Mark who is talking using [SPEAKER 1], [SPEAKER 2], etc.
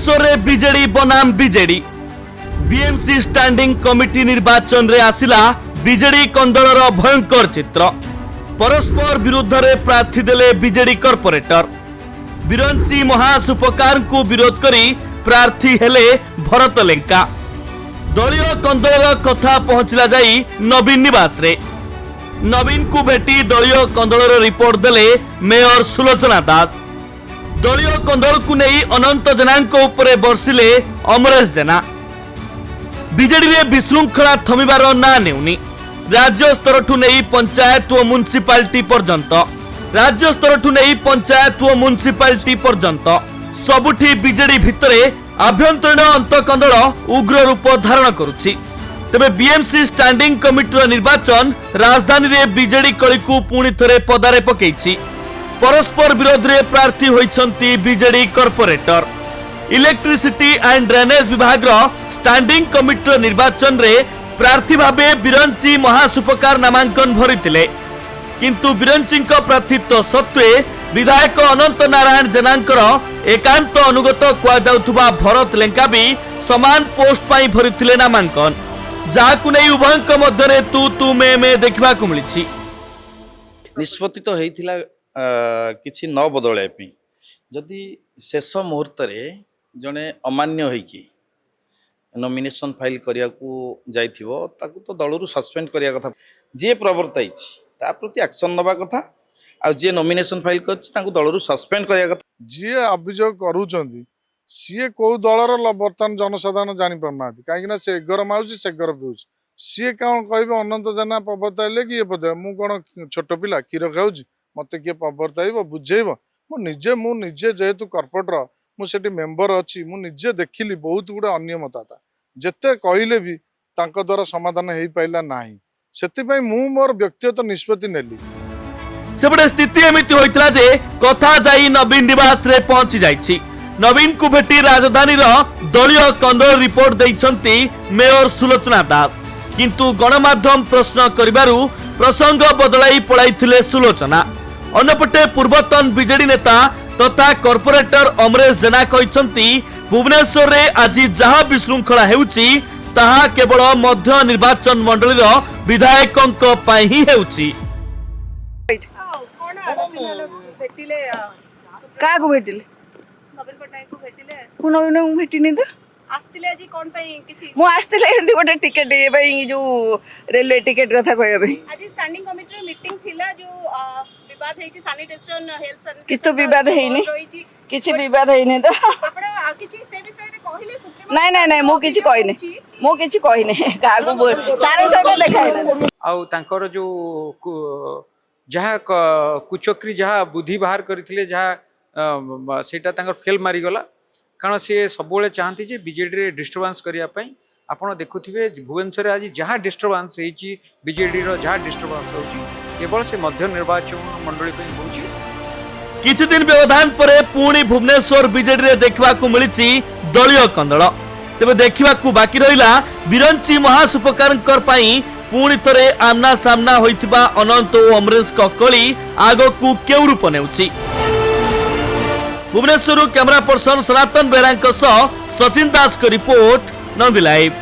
[SPEAKER 1] भुवनेश्वर रे बीजेडी बनाम BJD BMC standing committee निर्वाचन रे आसिला बीजेडी कंदलर भयंकर चित्र। परस्पर विरुद्ध रे प्रार्थी देले बीजेडी कॉर्पोरेटर। बिरंची महासुपकार को विरोध करी प्रार्थी हेले भरत लेंका। दलीय कंदलर कथा पहुंचला जाई नवीन निवास रे। नवीन को भेटी दलीय कंदलर रिपोर्ट देले मेयर सुलोचना दास। दलीय कंदल को नहीं अनंत जेनांक उपरे बर्षिले अमरेश जेना। बीजेडी रे विशृंखला थमिबार ना नेउनी। राज्य स्तर ठु नहीं पंचायत और म्युनिसिपालिटी पर्यंत राज्य स्तर ठु नहीं पंचायत और म्युनिसिपालिटी पर्यंत सबुठी बीजेडी भितरे आभ्यंतरीण अंतकंदल उग्र रूप धारण करुछि। तेबे बीएमसी स्टैंडिंग कमिटीर निर्वाचन राजधानी रे बीजेडी कली को पुणी थरे पदारे पकेइछि। परस्पर विरोध रे प्रार्थी होइछंती BJD corporator. Electricity and drainage विभाग स्टैंडिंग कमिटीर निर्वाचन रे प्रार्थी भाबे बिरंची महासुपकार नामांकन भरिथिले, किंतु बिरंची प्रार्थित्व सत्वे विधायक अनंत नारायण जेनांकर एकांत अनुगत कुआ जाउथुबा भरत लेंका भी समान पोस्ट पाई भरिथिले नामांकन, जाहाकु नै उभयंक मध्यरे तू मे देखिबा को मिलिछि।
[SPEAKER 2] निष्पत्ति तो हेइथिला किछि न बदलाय पे जदि शेष मुहूर्त रे जने अमान्य होइकी नॉमिनेशन फाइल करिया को जाइथिबो ताकू तो दलरु सस्पेंड करिया कथा। जे प्रवर्ताई ता प्रति एक्शन नबा कथा आ जे नॉमिनेशन फाइल करछि ताकू दलरु सस्पेंड करिया कथा।
[SPEAKER 3] जे अभियोग करूचंदी सीए को दलर बर्तमान जनसाधारण जानि परना काहेकि ना से एगर माउछि से एगर पिउछि। सीए कौन कहबे अनंत जना प्रवर्ताइले कि ए पदे मु कोन छोट पिला क्षीर खाउछि मते के प्रवर्ताइबो बुझेइबो। मु निजे जेहेतु कॉर्पोरेटर मु सेठी मेंबर अछि मु निजे देखिली बहुत गुडे अनियमता था जेते कहले भी तांको द्वारा समाधान हेई पाइला नाही। सेति पई मु मोर व्यक्तिगत निष्पत्ति नेली।
[SPEAKER 1] सेबडे स्थिति एमिति होइतला जे कथा जाई नवीन निवास रे पहुंची जाइछि। नवीन को भेटी राजधानी रो दलीय कंदल रिपोर्ट दैछंती मेयर सुलोचना दास, किंतु गणमाध्यम प्रश्न करिबारु प्रसंग बदलाई पळाइथिले सुलोचना। अन्यपटे पूर्वतन बीजेडी नेता तथा कॉर्पोरेटर अमरेश जेना कहिसंती भुवनेश्वर रे आज जहा विशृंखला हेउची ताहा केवल मध्य निर्वाचन मंडलीर विधायकंक पई ही हेउची।
[SPEAKER 4] का को भेटिले
[SPEAKER 5] नवीन पटनायक को भेटिले
[SPEAKER 4] मु नवीन को भेटिनी तो
[SPEAKER 5] आस्तिले आज कोन पई किछि
[SPEAKER 4] मु आस्तिले एंदी गोटे टिकट ए भाई जो रेलवे टिकट कथा कहबे।
[SPEAKER 5] आज स्टैंडिंग कमिटी रे मीटिंग थिला जो विवाद हेछि सैनिटेशन हेल्थ सर्विस
[SPEAKER 4] कितो विवाद हेइनी किछि विवाद हेइनी तो
[SPEAKER 5] आपण किछि से विषय रे कहिले सुप्रीम
[SPEAKER 4] नहीं मु किछि कहिने का को सारे सहित देखाइना
[SPEAKER 6] आउ तांकर जो जहा कुचक्री जहा बुद्धि बाहर करथिले जहा सेटा तांकर फेल मारी गला। कारण से सबुले चाहती जे बीजेडी रे डिस्टर्बेंस करिया पई आपण देखुथिबे भुवनेश्वर रे आज जहा डिस्टर्बेंस हेछि बीजेडी रो जहा डिस्टर्बेंस होछि केवल से मध्य निर्वाचन मंडली पई होछि।
[SPEAKER 1] किछि दिन व्यवधान परे पुणी भुवनेश्वर बीजेडी रे देखबा को मिलिछि दलीय कंदल। तेबे देखिबा को बाकी रहिला बिरंची महासुपकारंकर पई पुणी थरे आमना सामना होइतिबा अनंत ओ अमरेश ककली आगो को केउ रूप नेउछि। भुवनेश्वर कैमरा पर्सन सनातन बेरांक सचिन दास को रिपोर्ट नवी लाइव।